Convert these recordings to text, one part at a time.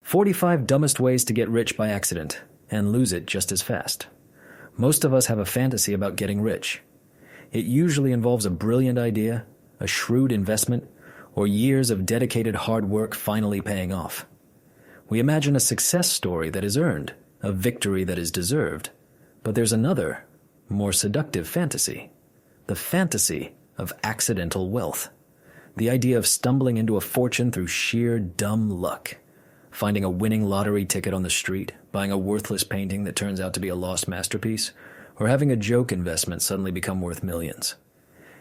45 dumbest ways to get rich by accident and lose it just as fast. Most of us have a fantasy about getting rich. It usually involves a brilliant idea, a shrewd investment, or years of dedicated hard work finally paying off. We imagine a success story that is earned, a victory that is deserved, but there's another, more seductive fantasy. The fantasy of accidental wealth. The idea of stumbling into a fortune through sheer dumb luck. Finding a winning lottery ticket on the street, buying a worthless painting that turns out to be a lost masterpiece, or having a joke investment suddenly become worth millions.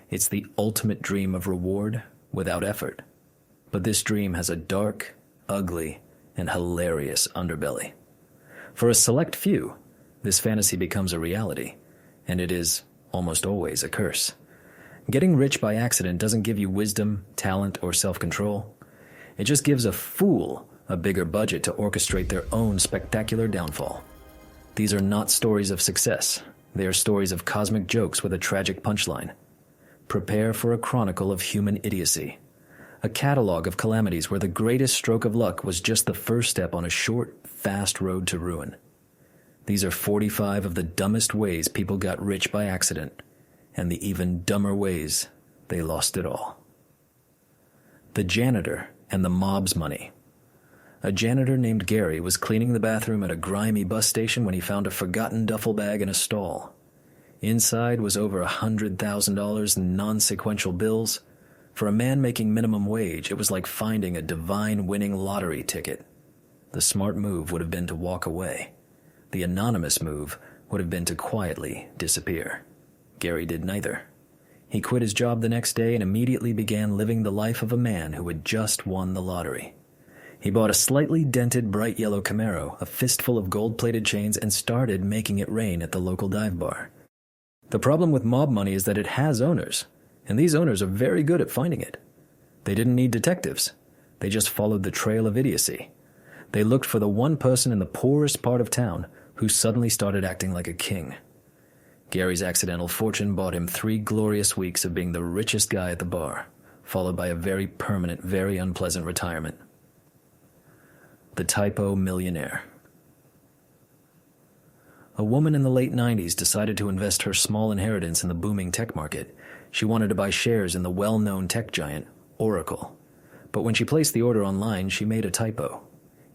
It's the ultimate dream of reward without effort. But this dream has a dark, ugly, and hilarious underbelly. For a select few, this fantasy becomes a reality, and it is almost always a curse. Getting rich by accident doesn't give you wisdom, talent, or self-control. It just gives a fool a bigger budget to orchestrate their own spectacular downfall. These are not stories of success. They are stories of cosmic jokes with a tragic punchline. Prepare for a chronicle of human idiocy. A catalog of calamities where the greatest stroke of luck was just the first step on a short, fast road to ruin. These are 45 of the dumbest ways people got rich by accident, and the even dumber ways they lost it all. The janitor and the mob's money. A janitor named Gary was cleaning the bathroom at a grimy bus station when he found a forgotten duffel bag in a stall. Inside was over $100,000 in non-sequential bills. For a man making minimum wage, it was like finding a divine winning lottery ticket. The smart move would have been to walk away. The anonymous move would have been to quietly disappear. Gary did neither. He quit his job the next day and immediately began living the life of a man who had just won the lottery. He bought a slightly dented bright yellow Camaro, a fistful of gold-plated chains, and started making it rain at the local dive bar. The problem with mob money is that it has owners, and these owners are very good at finding it. They didn't need detectives. They just followed the trail of idiocy. They looked for the one person in the poorest part of town who suddenly started acting like a king. Gary's accidental fortune bought him 3 glorious weeks of being the richest guy at the bar, followed by a very permanent, very unpleasant retirement. The typo millionaire. A woman in the late 90s decided to invest her small inheritance in the booming tech market. She wanted to buy shares in the well-known tech giant, Oracle. But when she placed the order online, she made a typo.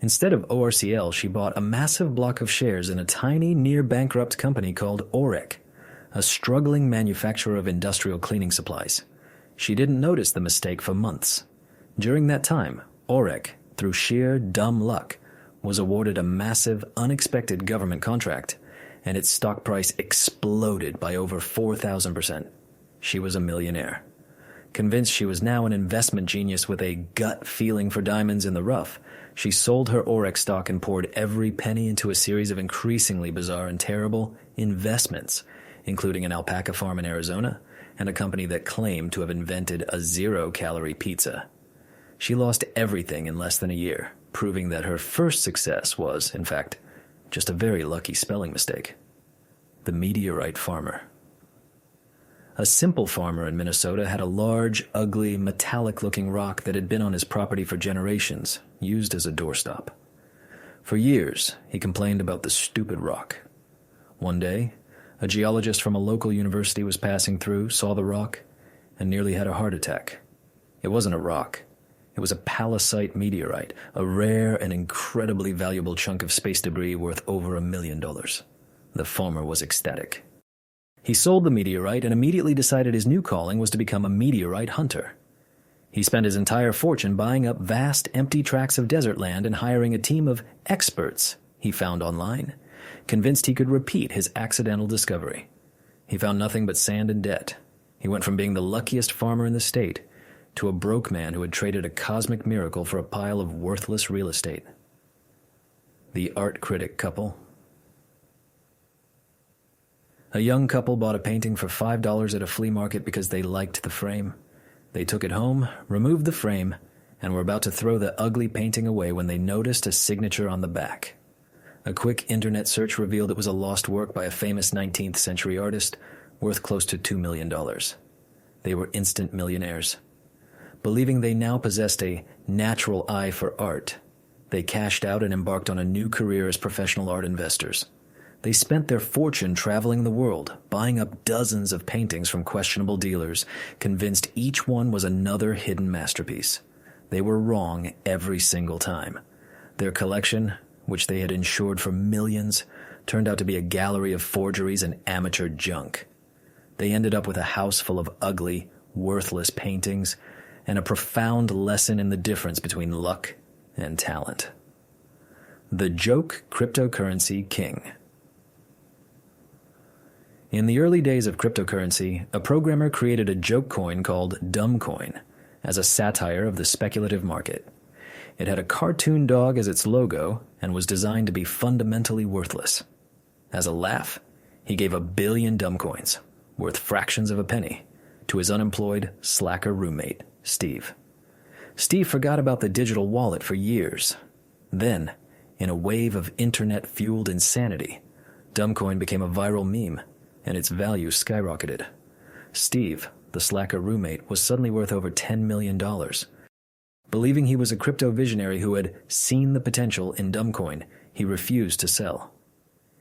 Instead of ORCL, she bought a massive block of shares in a tiny, near-bankrupt company called Orec, a struggling manufacturer of industrial cleaning supplies. She didn't notice the mistake for months. During that time, Orec, through sheer dumb luck, was awarded a massive, unexpected government contract, and its stock price exploded by over 4,000%. She was a millionaire. Convinced she was now an investment genius with a gut feeling for diamonds in the rough, she sold her Orec stock and poured every penny into a series of increasingly bizarre and terrible investments, including an alpaca farm in Arizona and a company that claimed to have invented a zero-calorie pizza. She lost everything in less than a year, proving that her first success was, in fact, just a very lucky spelling mistake. The meteorite farmer. A simple farmer in Minnesota had a large, ugly, metallic-looking rock that had been on his property for generations, used as a doorstop. For years, he complained about the stupid rock. One day, a geologist from a local university was passing through, saw the rock, and nearly had a heart attack. It wasn't a rock. It was a palisite meteorite, a rare and incredibly valuable chunk of space debris worth over $1 million. The farmer was ecstatic. He sold the meteorite and immediately decided his new calling was to become a meteorite hunter. He spent his entire fortune buying up vast, empty tracts of desert land and hiring a team of experts he found online, convinced he could repeat his accidental discovery. He found nothing but sand and debt. He went from being the luckiest farmer in the state to a broke man who had traded a cosmic miracle for a pile of worthless real estate. The art critic couple. A young couple bought a painting for $5 at a flea market because they liked the frame. They took it home, removed the frame, and were about to throw the ugly painting away when they noticed a signature on the back. A quick internet search revealed it was a lost work by a famous 19th century artist worth close to $2 million. They were instant millionaires. Believing they now possessed a natural eye for art, They cashed out and embarked on a new career as professional art investors. They spent their fortune traveling the world, buying up dozens of paintings from questionable dealers, convinced each one was another hidden masterpiece. They were wrong every single time. Their collection, which they had insured for millions, turned out to be a gallery of forgeries and amateur junk. They ended up with a house full of ugly, worthless paintings and a profound lesson in the difference between luck and talent. The Joke Cryptocurrency King. In the early days of cryptocurrency, a programmer created a joke coin called Dumbcoin as a satire of the speculative market. It had a cartoon dog as its logo and was designed to be fundamentally worthless. As a laugh, he gave 1 billion Dumbcoins, worth fractions of a penny, to his unemployed slacker roommate, Steve. Steve forgot about the digital wallet for years. Then, in a wave of internet-fueled insanity, Dumbcoin became a viral meme, and its value skyrocketed. Steve, the slacker roommate, was suddenly worth over $10 million. Believing he was a crypto visionary who had seen the potential in Dumbcoin, he refused to sell.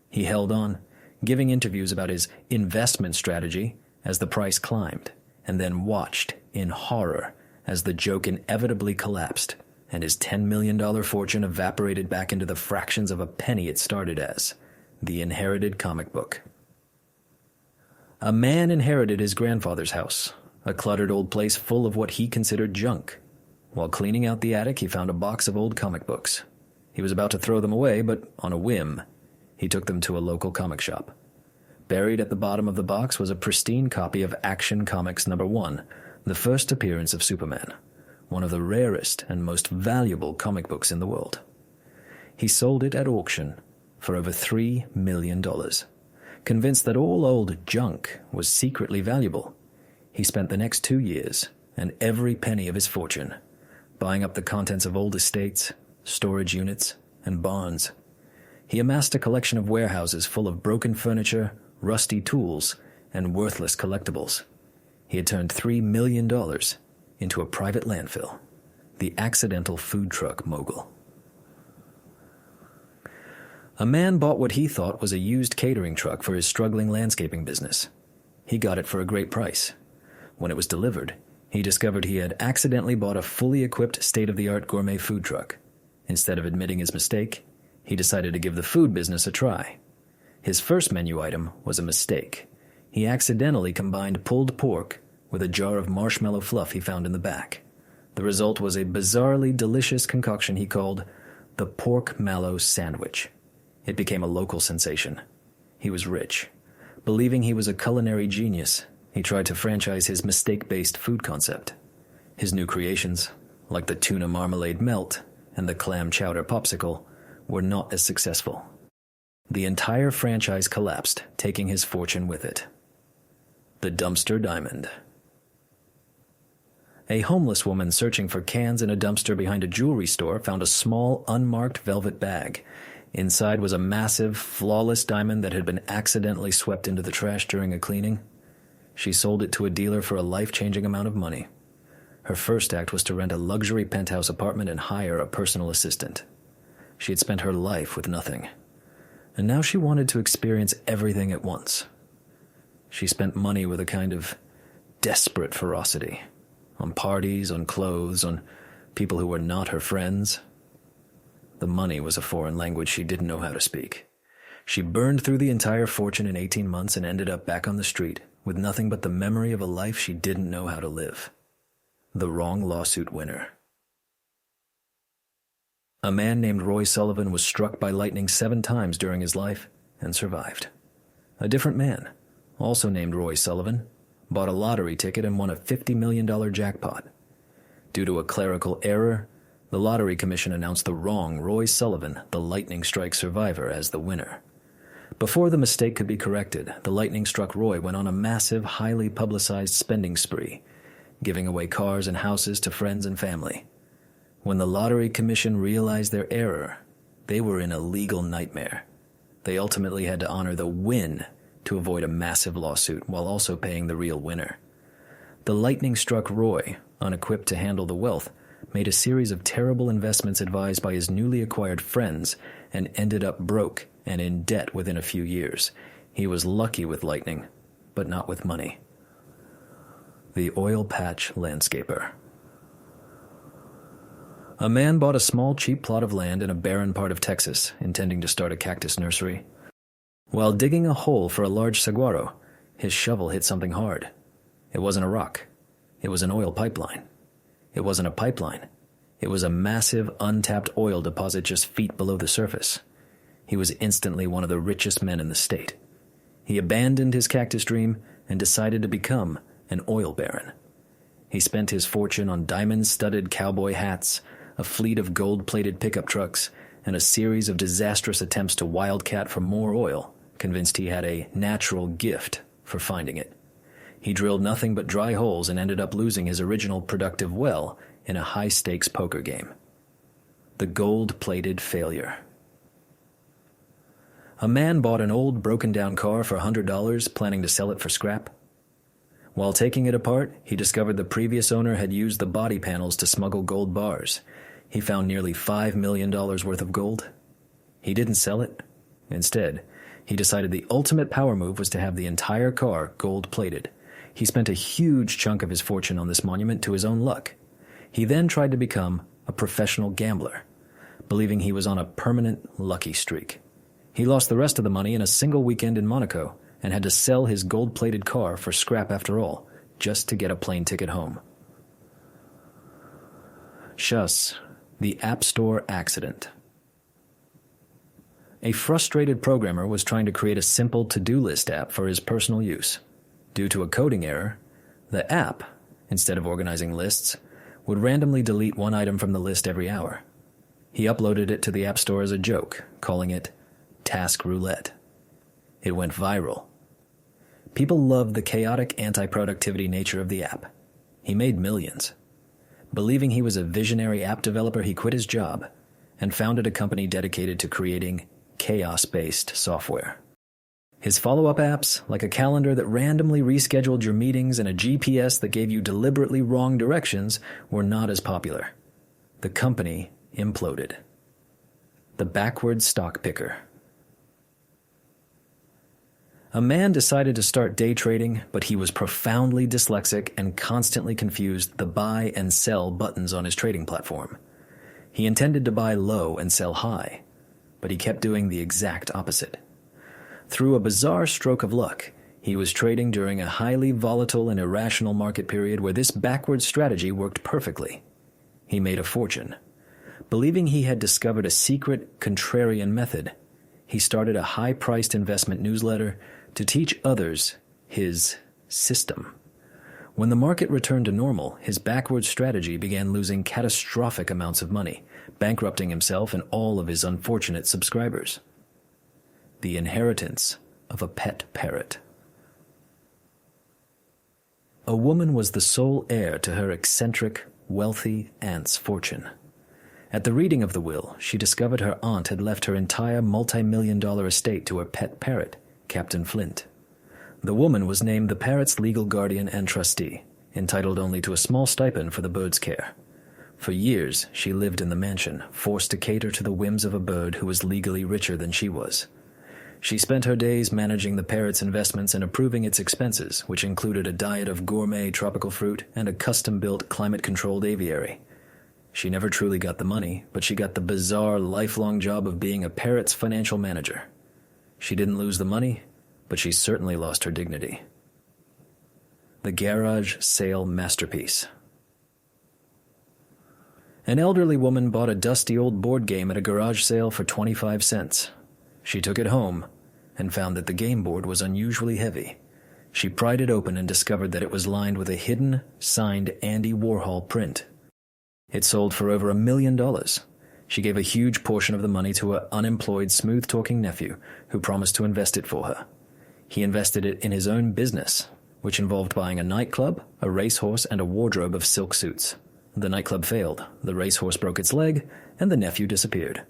He held on, giving interviews about his investment strategy as the price climbed, and then watched in horror as the joke inevitably collapsed and his $10 million fortune evaporated back into the fractions of a penny it started as, the inherited comic book. A man inherited his grandfather's house, a cluttered old place full of what he considered junk. While cleaning out the attic, he found a box of old comic books. He was about to throw them away, but on a whim, he took them to a local comic shop. Buried at the bottom of the box was a pristine copy of Action Comics #1, the first appearance of Superman, one of the rarest and most valuable comic books in the world. He sold it at auction for over $3 million. Convinced that all old junk was secretly valuable, he spent the next 2 years and every penny of his fortune buying up the contents of old estates, storage units, and barns. He amassed a collection of warehouses full of broken furniture, rusty tools, and worthless collectibles. He had turned $3 million into a private landfill, the accidental food truck mogul. A man bought what he thought was a used catering truck for his struggling landscaping business. He got it for a great price. When it was delivered, he discovered he had accidentally bought a fully equipped state-of-the-art gourmet food truck. Instead of admitting his mistake, he decided to give the food business a try. His first menu item was a mistake. He accidentally combined pulled pork with a jar of marshmallow fluff he found in the back. The result was a bizarrely delicious concoction he called the Pork Mallow Sandwich. It became a local sensation. He was rich. Believing he was a culinary genius, he tried to franchise his mistake-based food concept. His new creations, like the tuna marmalade melt and the clam chowder popsicle, were not as successful. The entire franchise collapsed, taking his fortune with it. The Dumpster Diamond. A homeless woman searching for cans in a dumpster behind a jewelry store found a small, unmarked velvet bag. Inside was a massive, flawless diamond that had been accidentally swept into the trash during a cleaning. She sold it to a dealer for a life-changing amount of money. Her first act was to rent a luxury penthouse apartment and hire a personal assistant. She had spent her life with nothing, and now she wanted to experience everything at once. She spent money with a kind of desperate ferocity, on parties, on clothes, on people who were not her friends. The money was a foreign language she didn't know how to speak. She burned through the entire fortune in 18 months and ended up back on the street with nothing but the memory of a life she didn't know how to live. The wrong lawsuit winner. A man named Roy Sullivan was struck by lightning 7 times during his life and survived. A different man, also named Roy Sullivan, bought a lottery ticket and won a $50 million jackpot. Due to a clerical error, the Lottery Commission announced the wrong Roy Sullivan, the lightning strike survivor, as the winner. Before the mistake could be corrected, the lightning-struck Roy went on a massive, highly publicized spending spree, giving away cars and houses to friends and family. When the Lottery Commission realized their error, they were in a legal nightmare. They ultimately had to honor the win to avoid a massive lawsuit while also paying the real winner. The lightning-struck Roy, unequipped to handle the wealth, made a series of terrible investments advised by his newly acquired friends, and ended up broke and in debt within a few years. He was lucky with lightning, but not with money. The Oil Patch Landscaper. A man bought a small, cheap plot of land in a barren part of Texas, intending to start a cactus nursery. While digging a hole for a large saguaro, his shovel hit something hard. It wasn't a rock. It was an oil pipeline. It wasn't a pipeline. It was a massive, untapped oil deposit just feet below the surface. He was instantly one of the richest men in the state. He abandoned his cactus dream and decided to become an oil baron. He spent his fortune on diamond-studded cowboy hats, a fleet of gold-plated pickup trucks, and a series of disastrous attempts to wildcat for more oil, convinced he had a natural gift for finding it. He drilled nothing but dry holes and ended up losing his original productive well in a high-stakes poker game. The gold-plated failure. A man bought an old, broken-down car for $100, planning to sell it for scrap. While taking it apart, he discovered the previous owner had used the body panels to smuggle gold bars. He found nearly $5 million worth of gold. He didn't sell it. Instead, he decided the ultimate power move was to have the entire car gold-plated. He spent a huge chunk of his fortune on this monument to his own luck. He then tried to become a professional gambler, believing he was on a permanent lucky streak. He lost the rest of the money in a single weekend in Monaco and had to sell his gold-plated car for scrap after all, just to get a plane ticket home. Schuss, the App Store accident. A frustrated programmer was trying to create a simple to-do list app for his personal use. Due to a coding error, the app, instead of organizing lists, would randomly delete one item from the list every hour. He uploaded it to the App Store as a joke, calling it Task Roulette. It went viral. People loved the chaotic anti-productivity nature of the app. He made millions. Believing he was a visionary app developer, he quit his job and founded a company dedicated to creating chaos-based software. His follow-up apps, like a calendar that randomly rescheduled your meetings and a GPS that gave you deliberately wrong directions, were not as popular. The company imploded. The backward stock picker. A man decided to start day trading, but he was profoundly dyslexic and constantly confused the buy and sell buttons on his trading platform. He intended to buy low and sell high, but he kept doing the exact opposite. Through a bizarre stroke of luck, he was trading during a highly volatile and irrational market period where this backward strategy worked perfectly. He made a fortune. Believing he had discovered a secret contrarian method, he started a high-priced investment newsletter to teach others his system. When the market returned to normal, his backward strategy began losing catastrophic amounts of money, bankrupting himself and all of his unfortunate subscribers. The inheritance of a pet parrot. A woman was the sole heir to her eccentric, wealthy aunt's fortune. At the reading of the will, she discovered her aunt had left her entire multi-million-dollar estate to her pet parrot, Captain Flint. The woman was named the parrot's legal guardian and trustee, entitled only to a small stipend for the bird's care. For years, she lived in the mansion, forced to cater to the whims of a bird who was legally richer than she was. She spent her days managing the parrot's investments and approving its expenses, which included a diet of gourmet tropical fruit and a custom-built climate-controlled aviary. She never truly got the money, but she got the bizarre, lifelong job of being a parrot's financial manager. She didn't lose the money, but she certainly lost her dignity. The garage sale masterpiece. An elderly woman bought a dusty old board game at a garage sale for 25 cents. She took it home and found that the game board was unusually heavy. She pried it open and discovered that it was lined with a hidden, signed Andy Warhol print. It sold for over $1 million. She gave a huge portion of the money to her unemployed, smooth-talking nephew, who promised to invest it for her. He invested it in his own business, which involved buying a nightclub, a racehorse, and a wardrobe of silk suits. The nightclub failed, the racehorse broke its leg, and the nephew disappeared,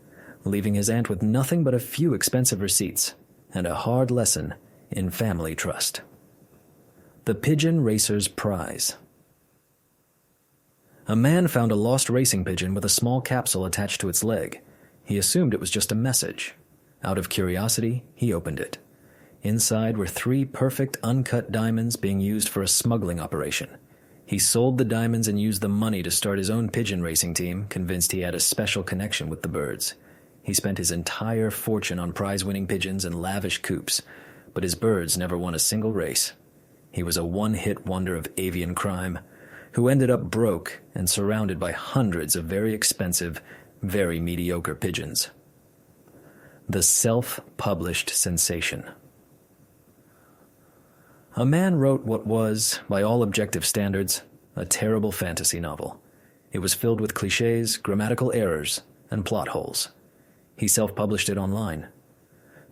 leaving his aunt with nothing but a few expensive receipts and a hard lesson in family trust. The Pigeon Racer's Prize. A man found a lost racing pigeon with a small capsule attached to its leg. He assumed it was just a message. Out of curiosity, he opened it. Inside were 3 perfect uncut diamonds being used for a smuggling operation. He sold the diamonds and used the money to start his own pigeon racing team, convinced he had a special connection with the birds. He spent his entire fortune on prize-winning pigeons and lavish coops, but his birds never won a single race. He was a one-hit wonder of avian crime, who ended up broke and surrounded by hundreds of very expensive, very mediocre pigeons. The self-published sensation. A man wrote what was, by all objective standards, a terrible fantasy novel. It was filled with clichés, grammatical errors, and plot holes. He self-published it online.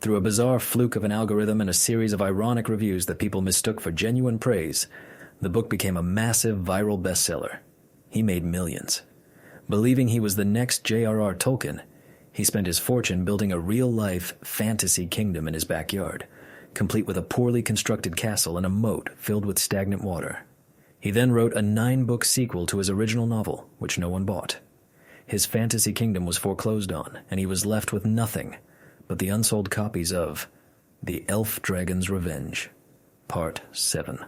Through a bizarre fluke of an algorithm and a series of ironic reviews that people mistook for genuine praise, the book became a massive viral bestseller. He made millions. Believing he was the next J.R.R. Tolkien, he spent his fortune building a real-life fantasy kingdom in his backyard, complete with a poorly constructed castle and a moat filled with stagnant water. He then wrote a 9-book sequel to his original novel, which no one bought. His fantasy kingdom was foreclosed on, and he was left with nothing but the unsold copies of The Elf Dragon's Revenge, Part 7.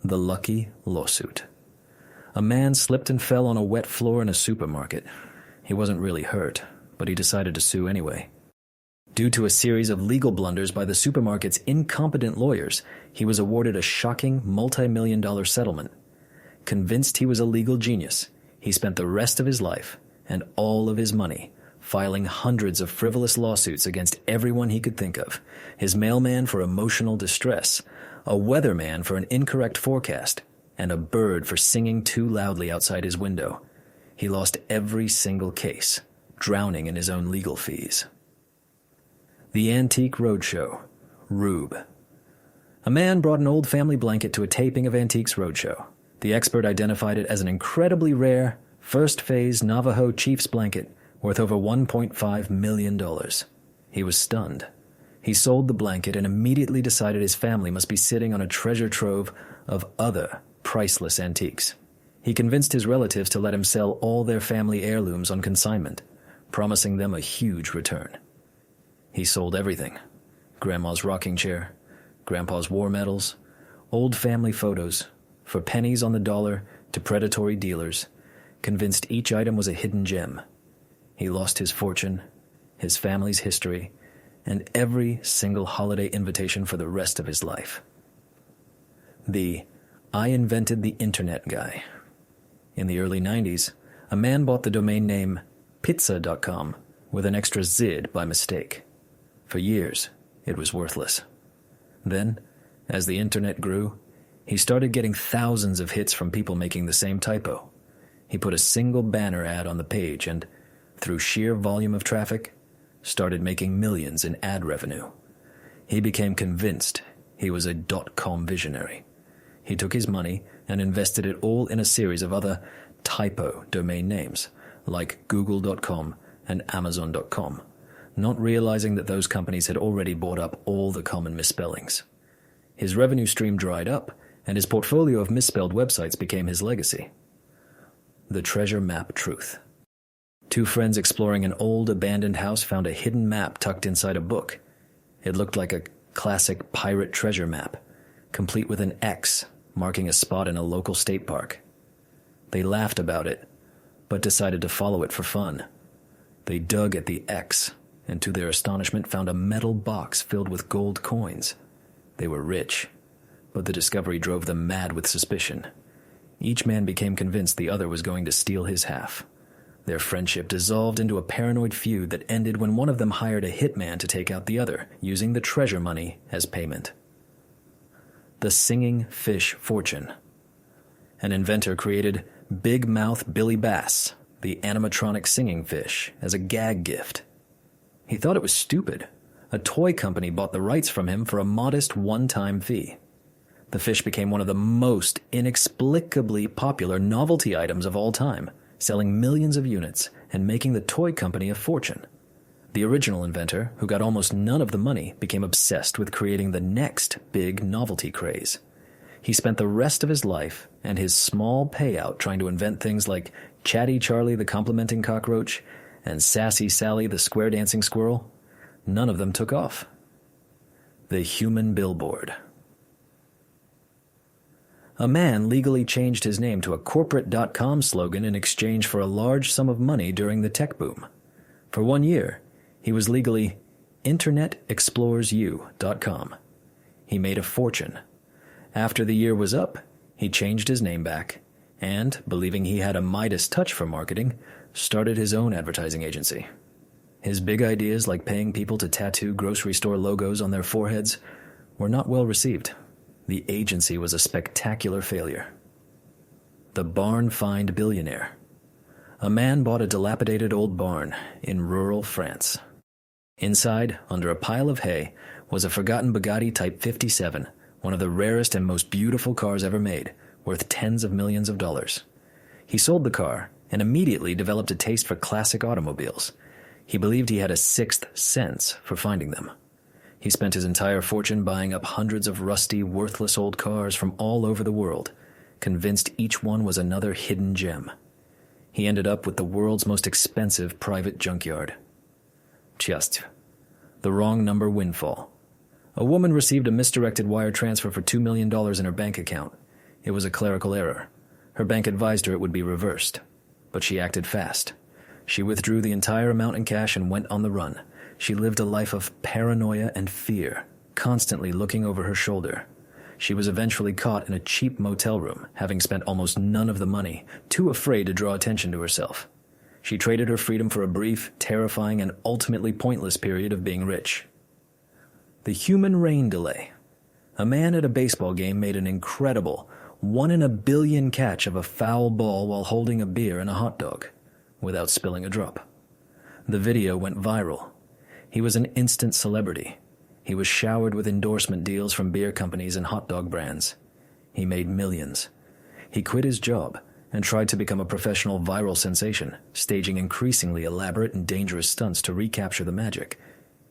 The Lucky Lawsuit. A man slipped and fell on a wet floor in a supermarket. He wasn't really hurt, but he decided to sue anyway. Due to a series of legal blunders by the supermarket's incompetent lawyers, he was awarded a shocking multi-million-dollar settlement. Convinced he was a legal genius, he spent the rest of his life and all of his money filing hundreds of frivolous lawsuits against everyone he could think of: his mailman for emotional distress, a weatherman for an incorrect forecast, and a bird for singing too loudly outside his window. He lost every single case, drowning in his own legal fees. The Antique Roadshow, Rube. A man brought an old family blanket to a taping of Antiques Roadshow. The expert identified it as an incredibly rare, first-phase Navajo Chief's blanket worth over $1.5 million. He was stunned. He sold the blanket and immediately decided his family must be sitting on a treasure trove of other priceless antiques. He convinced his relatives to let him sell all their family heirlooms on consignment, promising them a huge return. He sold everything: Grandma's rocking chair, Grandpa's war medals, old family photos, for pennies on the dollar to predatory dealers, convinced each item was a hidden gem. He lost his fortune, his family's history, and every single holiday invitation for the rest of his life. The I invented the internet guy. In the early 90s, a man bought the domain name pizza.com with an extra zid by mistake. For years, it was worthless. Then, as the internet grew, he started getting thousands of hits from people making the same typo. He put a single banner ad on the page and, through sheer volume of traffic, started making millions in ad revenue. He became convinced he was a .com visionary. He took his money and invested it all in a series of other typo domain names, like Google.com and Amazon.com, not realizing that those companies had already bought up all the common misspellings. His revenue stream dried up, and his portfolio of misspelled websites became his legacy. The treasure map truth. 2 friends exploring an old abandoned house found a hidden map tucked inside a book. It looked like a classic pirate treasure map, complete with an X marking a spot in a local state park. They laughed about it, but decided to follow it for fun. They dug at the X, and to their astonishment found a metal box filled with gold coins. They were rich, but the discovery drove them mad with suspicion. Each man became convinced the other was going to steal his half. Their friendship dissolved into a paranoid feud that ended when one of them hired a hitman to take out the other, using the treasure money as payment. The singing fish fortune. An inventor created Big Mouth Billy Bass, the animatronic singing fish, as a gag gift. He thought it was stupid. A toy company bought the rights from him for a modest one-time fee. The fish became one of the most inexplicably popular novelty items of all time, selling millions of units and making the toy company a fortune. The original inventor, who got almost none of the money, became obsessed with creating the next big novelty craze. He spent the rest of his life and his small payout trying to invent things like Chatty Charlie the complimenting cockroach and Sassy Sally the square dancing squirrel. None of them took off. The human billboard. A man legally changed his name to a corporate.com slogan in exchange for a large sum of money during the tech boom. For 1 year, he was legally InternetExplorersYou.com. He made a fortune. After the year was up, he changed his name back and, believing he had a Midas touch for marketing, started his own advertising agency. His big ideas, like paying people to tattoo grocery store logos on their foreheads, were not well received. The agency was a spectacular failure. The Barn Find Billionaire. A man bought a dilapidated old barn in rural France. Inside, under a pile of hay, was a forgotten Bugatti Type 57, one of the rarest and most beautiful cars ever made, worth tens of millions of dollars. He sold the car and immediately developed a taste for classic automobiles. He believed he had a sixth sense for finding them. He spent his entire fortune buying up hundreds of rusty, worthless old cars from all over the world, convinced each one was another hidden gem. He ended up with the world's most expensive private junkyard. Tchast. The wrong number windfall. A woman received a misdirected wire transfer for $2 million in her bank account. It was a clerical error. Her bank advised her it would be reversed. But she acted fast. She withdrew the entire amount in cash and went on the run. She lived a life of paranoia and fear, constantly looking over her shoulder. She was eventually caught in a cheap motel room, having spent almost none of the money, too afraid to draw attention to herself. She traded her freedom for a brief, terrifying, and ultimately pointless period of being rich. The human rain delay. A man at a baseball game made an incredible 1 in a billion catch of a foul ball while holding a beer and a hot dog, without spilling a drop. The video went viral. He was an instant celebrity. He was showered with endorsement deals from beer companies and hot dog brands. He made millions. He quit his job and tried to become a professional viral sensation, staging increasingly elaborate and dangerous stunts to recapture the magic.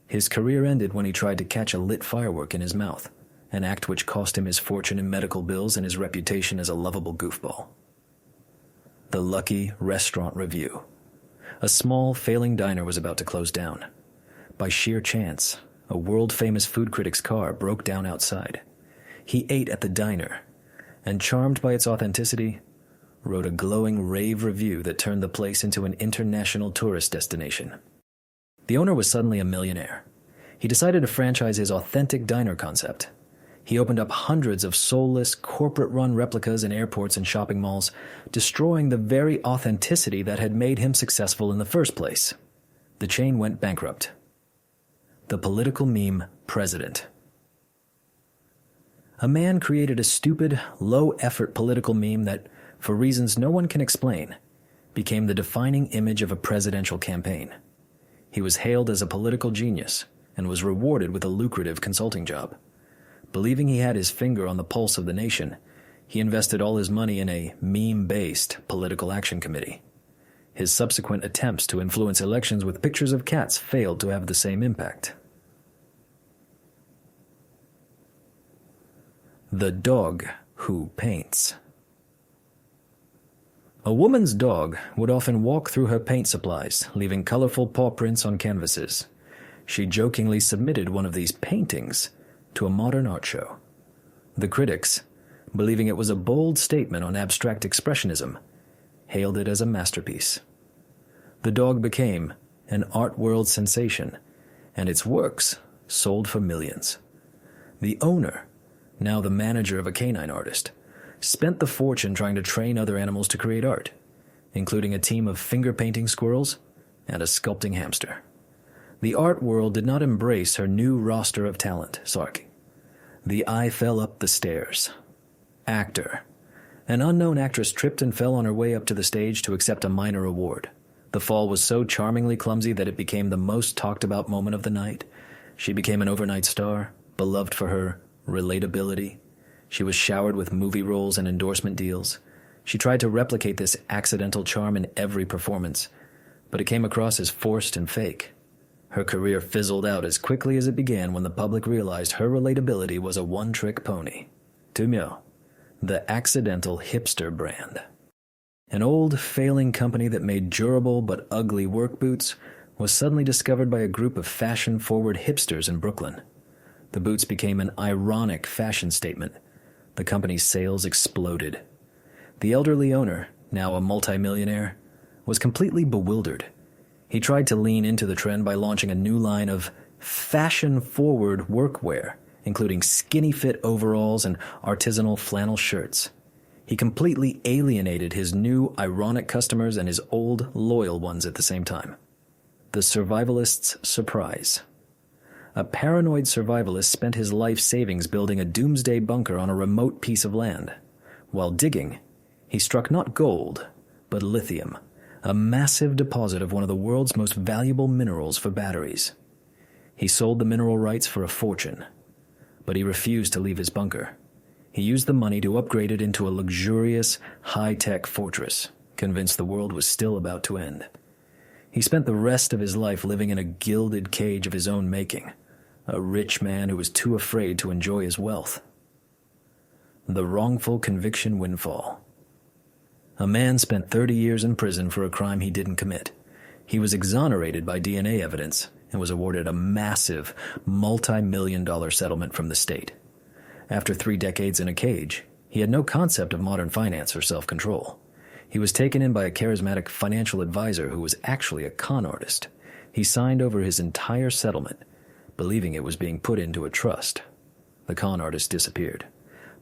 His career ended when he tried to catch a lit firework in his mouth, an act which cost him his fortune in medical bills and his reputation as a lovable goofball. The Lucky Restaurant Review. A small, failing diner was about to close down. By sheer chance, a world-famous food critic's car broke down outside. He ate at the diner, and charmed by its authenticity, wrote a glowing rave review that turned the place into an international tourist destination. The owner was suddenly a millionaire. He decided to franchise his authentic diner concept. He opened up hundreds of soulless, corporate-run replicas in airports and shopping malls, destroying the very authenticity that had made him successful in the first place. The chain went bankrupt. The political meme president. A man created a stupid, low-effort political meme that, for reasons no one can explain, became the defining image of a presidential campaign. He was hailed as a political genius and was rewarded with a lucrative consulting job. Believing he had his finger on the pulse of the nation, he invested all his money in a meme-based political action committee. His subsequent attempts to influence elections with pictures of cats failed to have the same impact. The dog who paints. A woman's dog would often walk through her paint supplies, leaving colorful paw prints on canvases. She jokingly submitted one of these paintings to a modern art show. The critics, believing it was a bold statement on abstract expressionism, hailed it as a masterpiece. The dog became an art world sensation, and its works sold for millions. The owner, now the manager of a canine artist, spent the fortune trying to train other animals to create art, including a team of finger-painting squirrels and a sculpting hamster. The art world did not embrace her new roster of talent, Sark. The eye fell up the stairs. Actor. An unknown actress tripped and fell on her way up to the stage to accept a minor award. The fall was so charmingly clumsy that it became the most talked-about moment of the night. She became an overnight star, beloved for her relatability. She was showered with movie roles and endorsement deals. She tried to replicate this accidental charm in every performance, but it came across as forced and fake. Her career fizzled out as quickly as it began when the public realized her relatability was a one-trick pony. Too myo. The Accidental Hipster brand. An old, failing company that made durable but ugly work boots was suddenly discovered by a group of fashion-forward hipsters in Brooklyn. The boots became an ironic fashion statement. The company's sales exploded. The elderly owner, now a multimillionaire, was completely bewildered. He tried to lean into the trend by launching a new line of fashion-forward workwear, including skinny-fit overalls and artisanal flannel shirts. He completely alienated his new, ironic customers and his old, loyal ones at the same time. The survivalist's surprise. A paranoid survivalist spent his life savings building a doomsday bunker on a remote piece of land. While digging, he struck not gold, but lithium, a massive deposit of one of the world's most valuable minerals for batteries. He sold the mineral rights for a fortune, but he refused to leave his bunker. He used the money to upgrade it into a luxurious, high-tech fortress, convinced the world was still about to end. He spent the rest of his life living in a gilded cage of his own making, a rich man who was too afraid to enjoy his wealth. The wrongful conviction windfall. A man spent 30 years in prison for a crime he didn't commit. He was exonerated by DNA evidence and was awarded a massive, multi-million-dollar settlement from the state. After 3 decades in a cage, he had no concept of modern finance or self-control. He was taken in by a charismatic financial advisor who was actually a con artist. He signed over his entire settlement, believing it was being put into a trust. The con artist disappeared.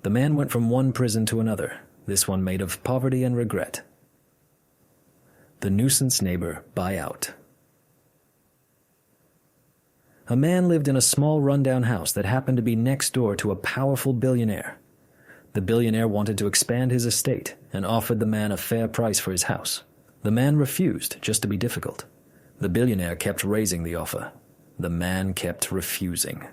The man went from one prison to another, this one made of poverty and regret. The nuisance neighbor buyout. A man lived in a small rundown house that happened to be next door to a powerful billionaire. The billionaire wanted to expand his estate and offered the man a fair price for his house. The man refused, just to be difficult. The billionaire kept raising the offer. The man kept refusing.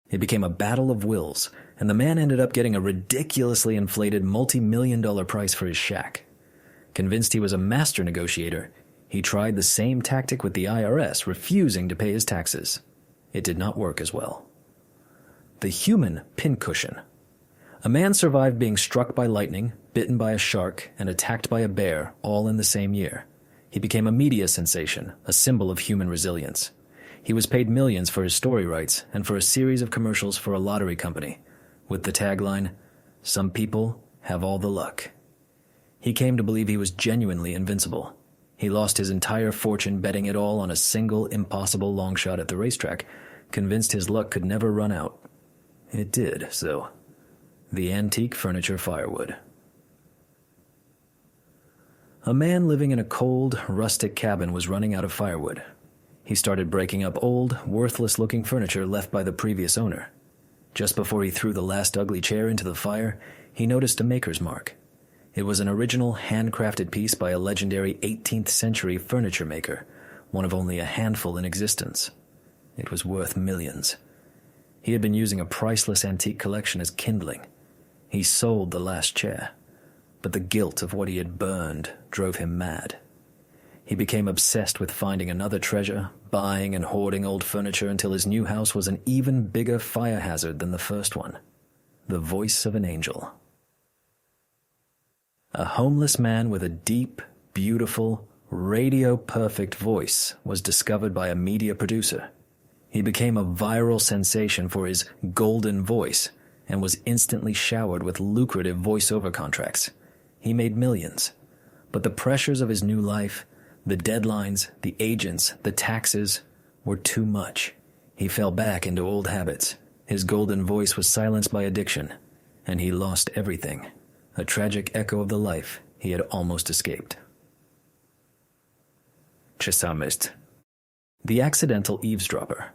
It became a battle of wills, and the man ended up getting a ridiculously inflated multi-million-dollar price for his shack. Convinced he was a master negotiator, he tried the same tactic with the IRS, refusing to pay his taxes. It did not work as well. The human pincushion. A man survived being struck by lightning, bitten by a shark, and attacked by a bear, all in the same year. He became a media sensation, a symbol of human resilience. He was paid millions for his story rights and for a series of commercials for a lottery company, with the tagline, "Some people have all the luck." He came to believe he was genuinely invincible. He lost his entire fortune betting it all on a single impossible long shot at the racetrack, convinced his luck could never run out. It did, so. The antique furniture firewood. A man living in a cold, rustic cabin was running out of firewood. He started breaking up old, worthless-looking furniture left by the previous owner. Just before he threw the last ugly chair into the fire, he noticed a maker's mark. It was an original, handcrafted piece by a legendary 18th century furniture maker, one of only a handful in existence. It was worth millions. He had been using a priceless antique collection as kindling. He sold the last chair, but the guilt of what he had burned drove him mad. He became obsessed with finding another treasure, buying and hoarding old furniture until his new house was an even bigger fire hazard than the first one. The voice of an angel. A homeless man with a deep, beautiful, radio-perfect voice was discovered by a media producer. He became a viral sensation for his golden voice and was instantly showered with lucrative voiceover contracts. He made millions, but the pressures of his new life, the deadlines, the agents, the taxes, were too much. He fell back into old habits. His golden voice was silenced by addiction, and he lost everything, a tragic echo of the life he had almost escaped. Chesamist. The accidental eavesdropper.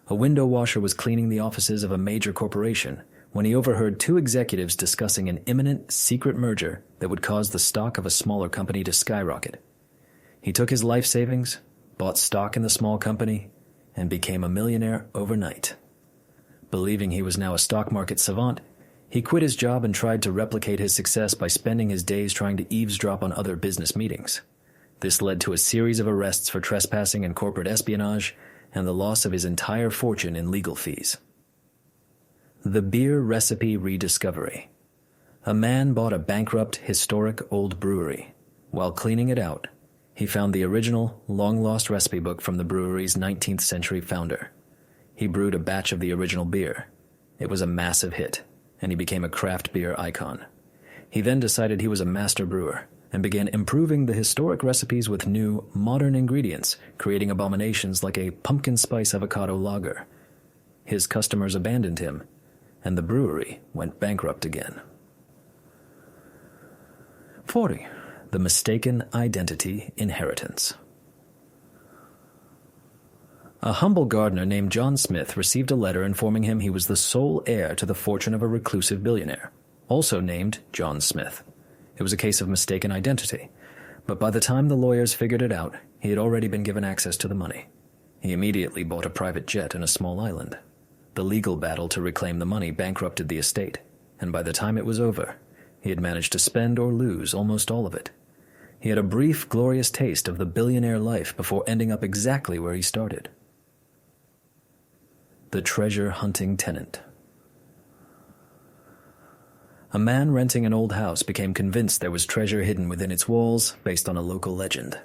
A window washer was cleaning the offices of a major corporation when he overheard 2 executives discussing an imminent secret merger that would cause the stock of a smaller company to skyrocket. He took his life savings, bought stock in the small company, and became a millionaire overnight. Believing he was now a stock market savant, he quit his job and tried to replicate his success by spending his days trying to eavesdrop on other business meetings. This led to a series of arrests for trespassing and corporate espionage, and the loss of his entire fortune in legal fees. The beer recipe rediscovery. A man bought a bankrupt, historic old brewery. While cleaning it out, he found the original, long-lost recipe book from the brewery's 19th century founder. He brewed a batch of the original beer. It was a massive hit, and he became a craft beer icon. He then decided he was a master brewer and began improving the historic recipes with new, modern ingredients, creating abominations like a pumpkin spice avocado lager. His customers abandoned him, and the brewery went bankrupt again. 40. The mistaken identity inheritance. A humble gardener named John Smith received a letter informing him he was the sole heir to the fortune of a reclusive billionaire, also named John Smith. It was a case of mistaken identity, but by the time the lawyers figured it out, he had already been given access to the money. He immediately bought a private jet in a small island. The legal battle to reclaim the money bankrupted the estate, and by the time it was over, he had managed to spend or lose almost all of it. He had a brief, glorious taste of the billionaire life before ending up exactly where he started. The treasure-hunting tenant. A man renting an old house became convinced there was treasure hidden within its walls based on a local legend.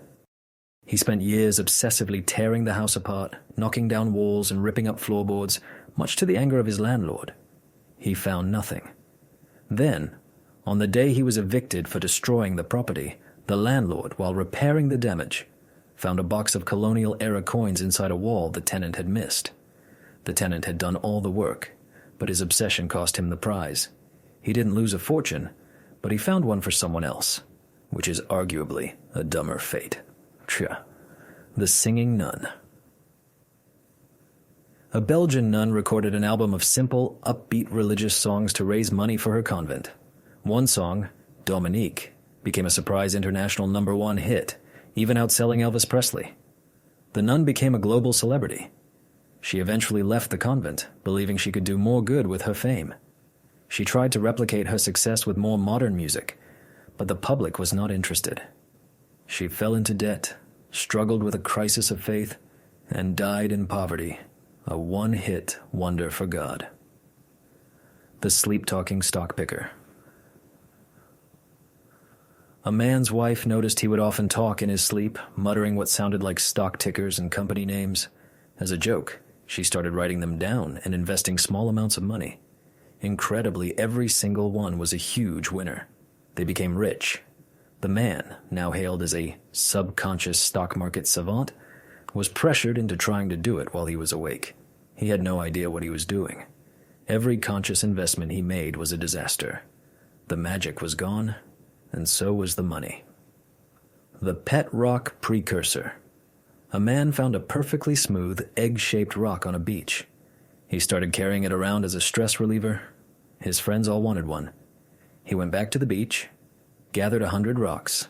He spent years obsessively tearing the house apart, knocking down walls and ripping up floorboards, much to the anger of his landlord. He found nothing. Then, on the day he was evicted for destroying the property, the landlord, while repairing the damage, found a box of colonial-era coins inside a wall the tenant had missed. The tenant had done all the work, but his obsession cost him the prize. He didn't lose a fortune, but he found one for someone else, which is arguably a dumber fate. The Singing Nun. A Belgian nun recorded an album of simple, upbeat religious songs to raise money for her convent. One song, Dominique, became a surprise international #1 hit, even outselling Elvis Presley. The nun became a global celebrity. She eventually left the convent, believing she could do more good with her fame. She tried to replicate her success with more modern music, but the public was not interested. She fell into debt, struggled with a crisis of faith, and died in poverty, a one-hit wonder for God. The sleep-talking stock-picker. A man's wife noticed he would often talk in his sleep, muttering what sounded like stock tickers and company names. As a joke, she started writing them down and investing small amounts of money. Incredibly, every single one was a huge winner. They became rich. The man, now hailed as a subconscious stock market savant, was pressured into trying to do it while he was awake. He had no idea what he was doing. Every conscious investment he made was a disaster. The magic was gone, and so was the money. The pet rock precursor. A man found a perfectly smooth, egg-shaped rock on a beach. He started carrying it around as a stress reliever. His friends all wanted one. He went back to the beach, gathered 100 rocks,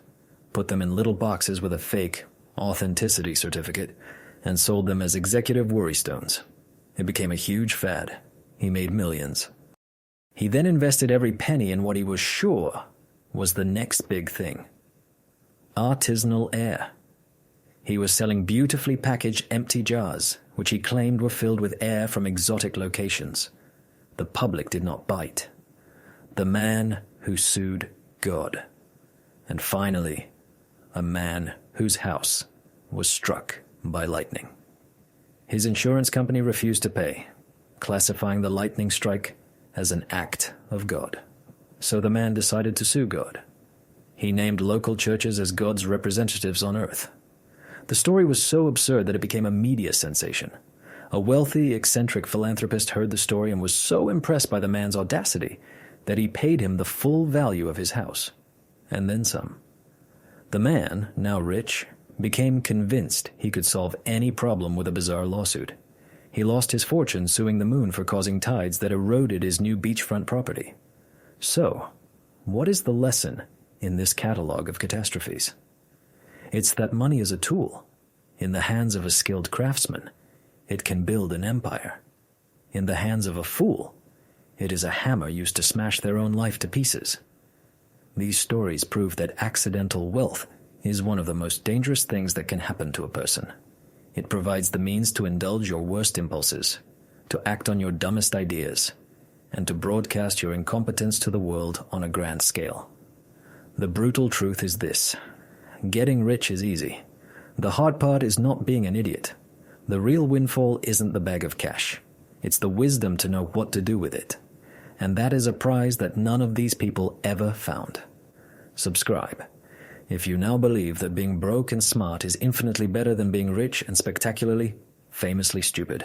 put them in little boxes with a fake authenticity certificate, and sold them as executive worry stones. It became a huge fad. He made millions. He then invested every penny in what he was sure was the next big thing. Artisanal air. He was selling beautifully packaged empty jars, which he claimed were filled with air from exotic locations. The public did not bite. The man who sued God. And finally, a man whose house was struck by lightning. His insurance company refused to pay, classifying the lightning strike as an act of God. So the man decided to sue God. He named local churches as God's representatives on earth. The story was so absurd that it became a media sensation. A wealthy, eccentric philanthropist heard the story and was so impressed by the man's audacity that he paid him the full value of his house, and then some. The man, now rich, became convinced he could solve any problem with a bizarre lawsuit. He lost his fortune suing the moon for causing tides that eroded his new beachfront property. So, what is the lesson in this catalog of catastrophes? It's that money is a tool. In the hands of a skilled craftsman, it can build an empire. In the hands of a fool, it is a hammer used to smash their own life to pieces. These stories prove that accidental wealth is one of the most dangerous things that can happen to a person. It provides the means to indulge your worst impulses, to act on your dumbest ideas, and to broadcast your incompetence to the world on a grand scale. The brutal truth is this: getting rich is easy. The hard part is not being an idiot. The real windfall isn't the bag of cash. It's the wisdom to know what to do with it. And that is a prize that none of these people ever found. Subscribe if you now believe that being broke and smart is infinitely better than being rich and spectacularly, famously stupid.